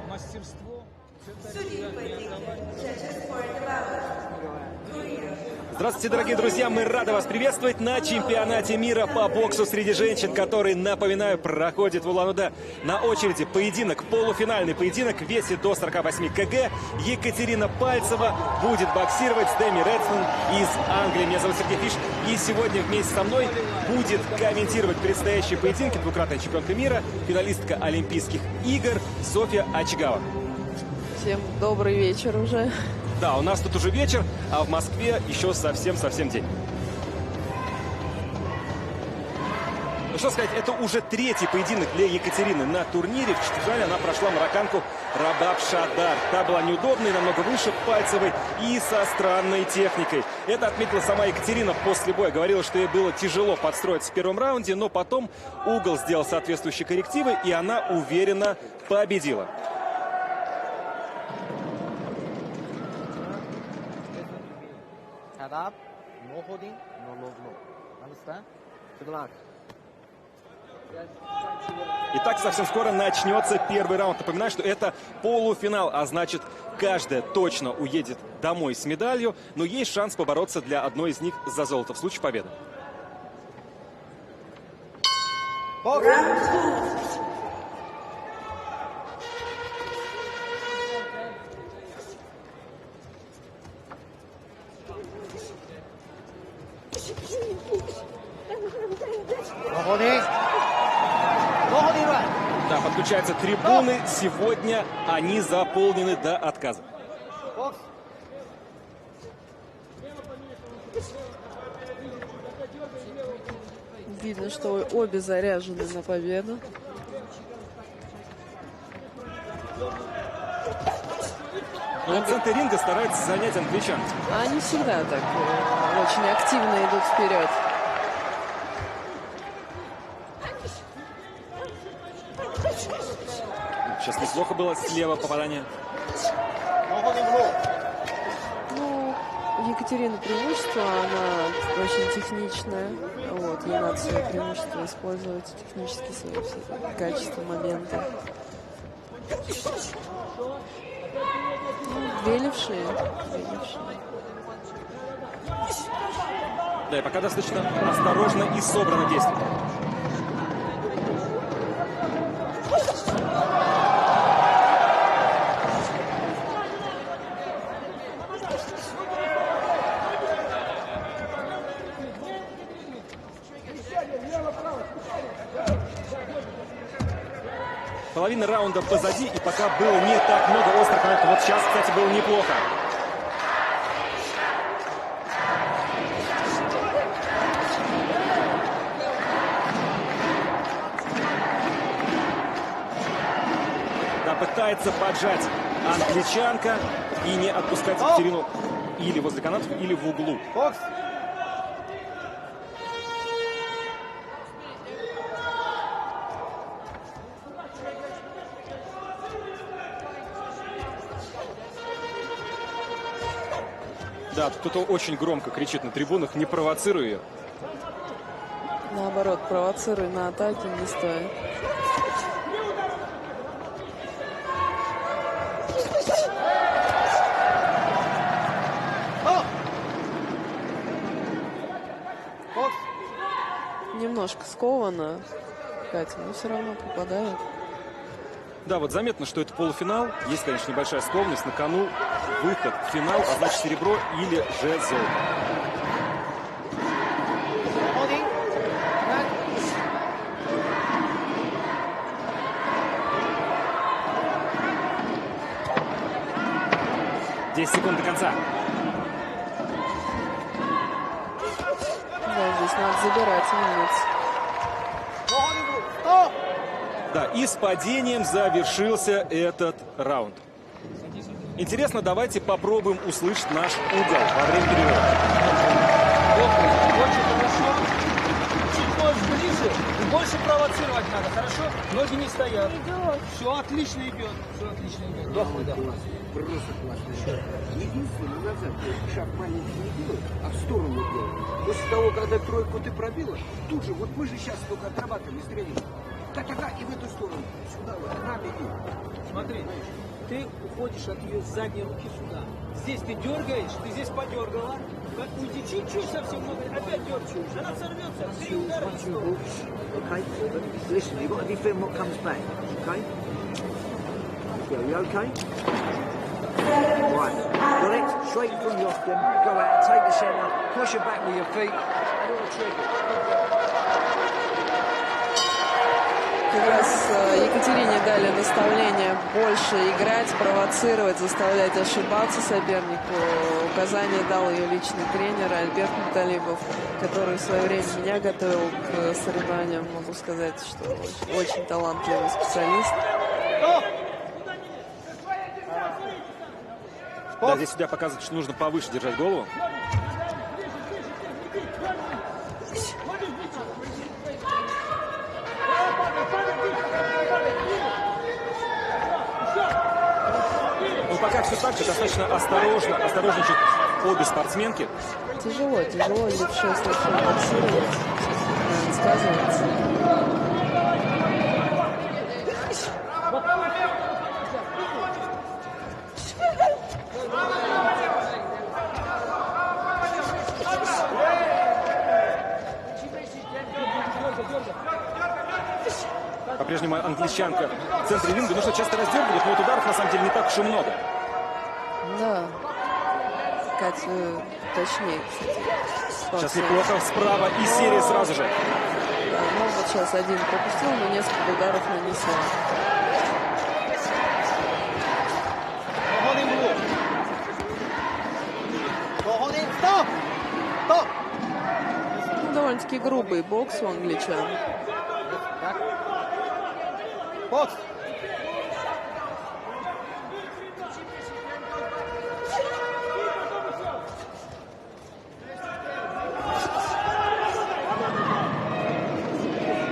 мастерство. Здравствуйте, дорогие друзья! Мы рады вас приветствовать на чемпионате мира по боксу среди женщин, который, напоминаю, проходит в Улан-Удэ. На очереди поединок, полуфинальный поединок в весе до 48 кг. Екатерина Пальцева будет боксировать с Дэми Редстон из Англии. Меня зовут Сергей Фиш. И сегодня вместе со мной будет комментировать предстоящие поединки двукратная чемпионка мира, финалистка Олимпийских игр Софья Очкава. Всем добрый вечер уже. Да, у нас тут уже вечер, а в Москве еще совсем день. Ну что сказать, это уже третий поединок для Екатерины на турнире. В четвертьфинале она прошла марокканку Рабаб Шадар. Та была неудобной, намного выше Пальцевой и со странной техникой. Это отметила сама Екатерина после боя. Говорила, что ей было тяжело подстроиться в первом раунде, но потом угол сделал соответствующие коррективы, и она уверенно победила. Up, no holding, no. Understand? Good luck. Итак, совсем скоро начнется первый раунд. Напоминаю, что это полуфинал, а значит, каждая точно уедет домой с медалью, но есть шанс побороться для одной из них за золото в случае победы. Да, подключаются трибуны. Сегодня они заполнены до отказа. Видно, что обе заряжены на победу. Но в центре ринга старается занять англичан. Они всегда так очень активно идут вперед. Сейчас неплохо было слева попадание. Ну, у Екатерины преимущество, она очень техничная. Вот, ей надо свои преимущества использовать, технически свои качества, моменты. Ну, две левшие. Да, и пока достаточно осторожно и собрано действует. Половина раунда позади, и пока было не так много острых моментов. Вот сейчас, кстати, было неплохо. Да, пытается поджать англичанка и не отпускать Екатерину или возле канатов, или в углу. Да, кто-то очень громко кричит на трибунах, не провоцируй ее. Наоборот, провоцируй на атаке не стоит. Немножко сковано Катя, но все равно попадает. Да, вот заметно, что это полуфинал. Есть, конечно, небольшая скованность. На кону выход в финал, а значит серебро или же золото. Десять секунд до конца. Да, здесь надо забирать минут. Да, и с падением завершился этот раунд. Интересно, давайте попробуем услышать наш угол во время перерыва. Очень хорошо. Чуть ближе и больше провоцировать надо, хорошо? Ноги не стоят. Все отлично идет. Все отлично идет. Да. Просто классно. Единственное, назад шаг маленький не делай, а в сторону делай. После того, когда тройку ты пробила, тут же, вот мы же сейчас только отрабатываем, стрелим. Так, и в эту сторону. Сюда вот, на беги. Смотри, ты уходишь от ее задней руки сюда. Здесь ты дергаешь, ты здесь подергала. Уйди чуть-чуть совсем много, опять дергаешь. Она сорвется, 3 удара и всё. Okay, but listen, you've got to defend what comes back, okay? Yeah, you okay? Right, got it? Straight from the often, go out, take the centre, push it back with your feet, and it'll trigger. Как раз Екатерине дали наставление больше играть, провоцировать, заставлять ошибаться сопернику. Указание дал ее личный тренер Альберт Муталибов, который в свое время меня готовил к соревнованиям. Могу сказать, что очень талантливый специалист. Да, здесь судья показывает, что нужно повыше держать голову. Ну, пока все так же, достаточно осторожничают обе спортсменки. Тяжело, левшой слегка боксировать, сказывается. По-прежнему англичанка в центре ринга. Нужно часто раздергивать, но вот ударов на самом деле не так уж и много. Да. Катя, точнее, кстати. Сейчас неплохо справа и серия сразу же. Да, ну вот сейчас один пропустил, но несколько ударов нанесла. Ну, довольно-таки грубый бокс у англичан. Бокс!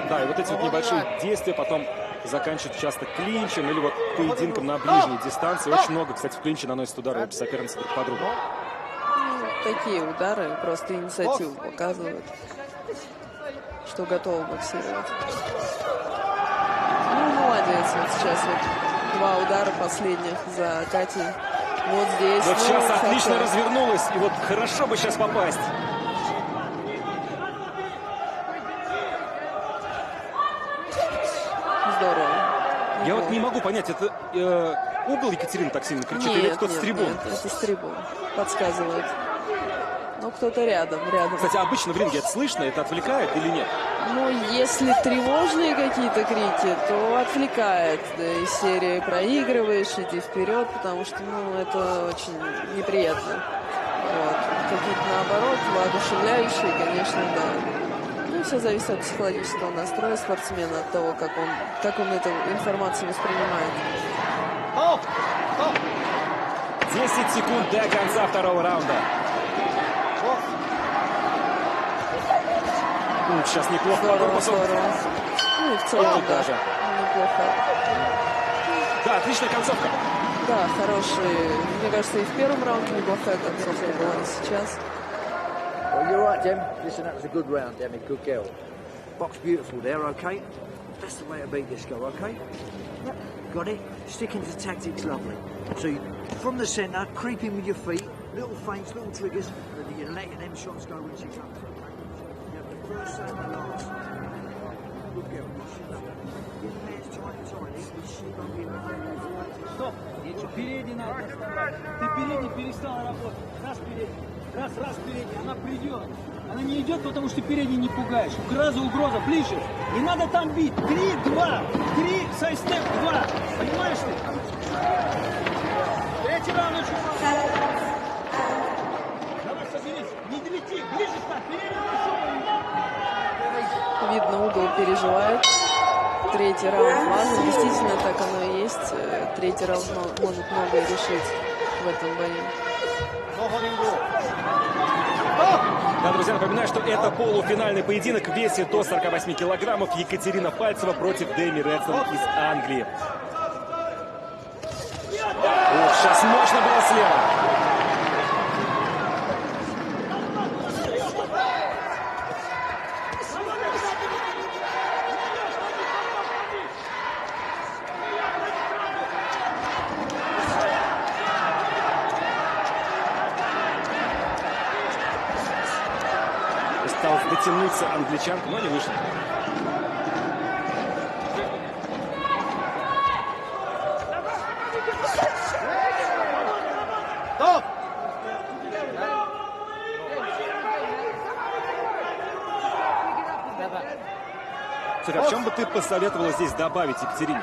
Да, и вот эти вот небольшие действия потом заканчивают часто клинчем или вот поединком на ближней дистанции. Очень много, кстати, в клинче наносят удары обе соперницы друг по другу. Ну, такие удары просто инициативу показывают, что готовы боксировать. Ну, молодец. Вот сейчас вот 2 удара последних за Катей. Вот здесь. Вот ну, сейчас отлично хотя... развернулась. И вот хорошо бы сейчас попасть. Здорово. Я вот не могу понять, это угол Екатерина так сильно кричит, или Нет, кто-то с трибун? Нет, это с трибун. Подсказывает. Но кто-то рядом. Кстати, обычно в ринге это слышно, это отвлекает или нет? Ну, если тревожные какие-то крики, то отвлекает. Да, из серии проигрываешь, иди вперед, потому что, ну, это очень неприятно. Вот. Какие-то, наоборот, воодушевляющие, конечно, да. Ну, все зависит от психологического настроя спортсмена, от того, как он эту информацию воспринимает. 10 секунд до конца второго раунда. Сейчас неплохо по корпусу. Ну и в целом, да, даже. неплохо. Да, отличная концовка. Да, хороший. Мне кажется, и в первом раунде неплохая концовка была, и сейчас. Well, you're right, Dem. Listen, that was a good round, Demi. Good girl. Box beautiful there, okay? That's the way to beat this girl, okay? Yep. Got it? Sticking to tactics, lovely. So you, from the centre, creeping with your feet, little feints, little triggers, and then you're letting them shots go when she comes. You have the first and the last. Good girl. Your hands tight and tiny, but she won't give up. Стоп! Передний надо. Ты передний перестала работать. Раз передний. Раз передний. Она придет. Она не идет, потому что передний не пугаешь. Угроза, ближе. Не надо там бить. 3-2. 3, сайстеп 2. Понимаешь ты? Третий раунд очень важный. Давай соберись. Не лети. Ближе стань. Передний пошел. Видно, угол переживает. Третий раунд важен. Действительно, так оно и есть. Третий раунд может многое решить в этом бою. Да, друзья, напоминаю, что это полуфинальный поединок в весе до 48 килограммов. Екатерина Пальцева против Дэми Редсон из Англии. Ух, сейчас мощно было слева. дотянуться англичанка, но не вышло. Кстати, а в чем бы ты посоветовала здесь добавить Екатерине?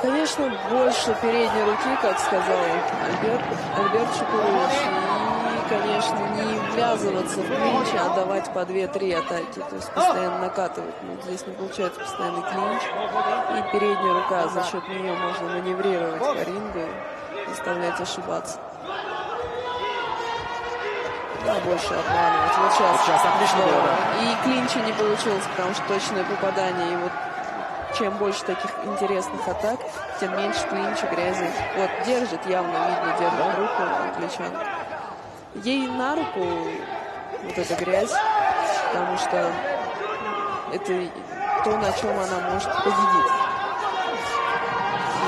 Конечно, больше передней руки, как сказал Альберт Шукурович. И, конечно, не ввязываться в клинч, а давать по 2-3 атаки. То есть постоянно накатывать. Но здесь не получается постоянный клинч. И передняя рука, за счет нее можно маневрировать по рингу, заставлять ошибаться. Да, больше обманывать. Вот сейчас отлично было, да. И клинча не получилось, потому что точное попадание. И вот чем больше таких интересных атак, тем меньше клинча, грязи. Вот, держит, явно видно, держит руку англичанка. Ей на руку вот эта грязь, потому что это то, на чем она может победить.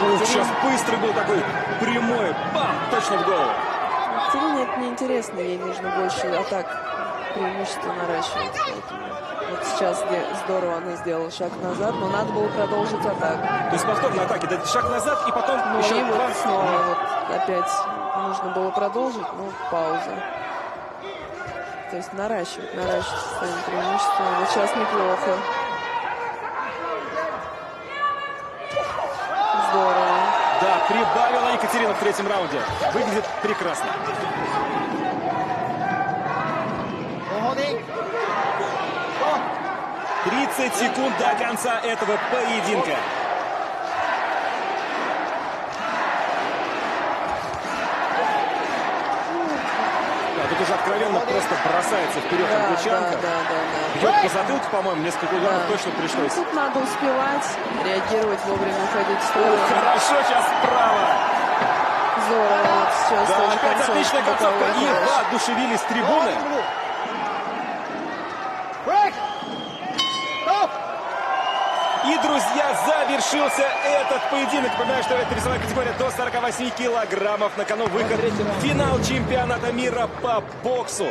Ух, сейчас быстрый был такой прямой, бам, точно в голову. Екатерине это неинтересно, ей нужно больше атак, преимущество наращивать. Поэтому вот сейчас здорово она сделала шаг назад, но надо было продолжить атаку. То есть повторная атака, это шаг назад и потом Ну еще и вот два. снова вот опять нужно было продолжить, но пауза. То есть наращивать состояние преимущества. Вот сейчас неплохо. Здорово. Да, прибавила Екатерина в третьем раунде. Выглядит прекрасно. 30 секунд до конца этого поединка. Да, тут уже откровенно просто бросается вперед англичанка. Да. Бьет по затылку, по-моему, несколько ударов точно пришлось. Ну, тут надо успевать, реагировать, вовремя уходить в сторону. Хорошо, сейчас справа. Здорово, вот сейчас Да, тоже опять отличная концовка. И хорошо. воодушевились трибуны. И, друзья, завершился этот поединок. Напоминаю, что это весовая категория до 48 килограммов. На кону выход в финал чемпионата мира по боксу.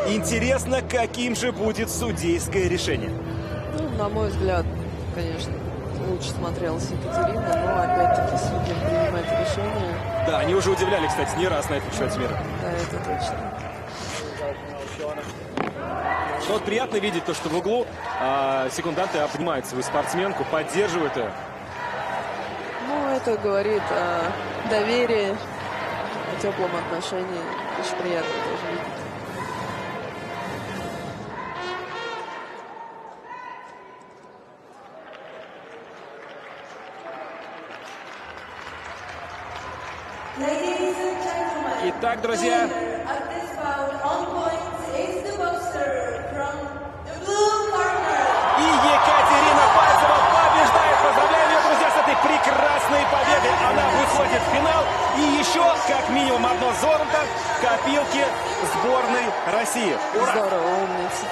Интересно, каким же будет судейское решение. Ну, на мой взгляд, конечно, лучше смотрелась Екатерина, но опять-таки судьи принимают решение. Да, они уже удивляли, кстати, не раз на этом чемпионате мира. Да, это точно. Но вот приятно видеть то, что в углу секунданты обнимают свою спортсменку, поддерживают ее. Ну, это говорит о доверии, о теплом отношении. Очень приятно тоже видеть. Итак, друзья, и Екатерина Пальцева побеждает. Поздравляем ее, друзья, с этой прекрасной победой. Она выходит в финал. И еще, как минимум, одно золото в копилке сборной России. Ура! Здорово, умница.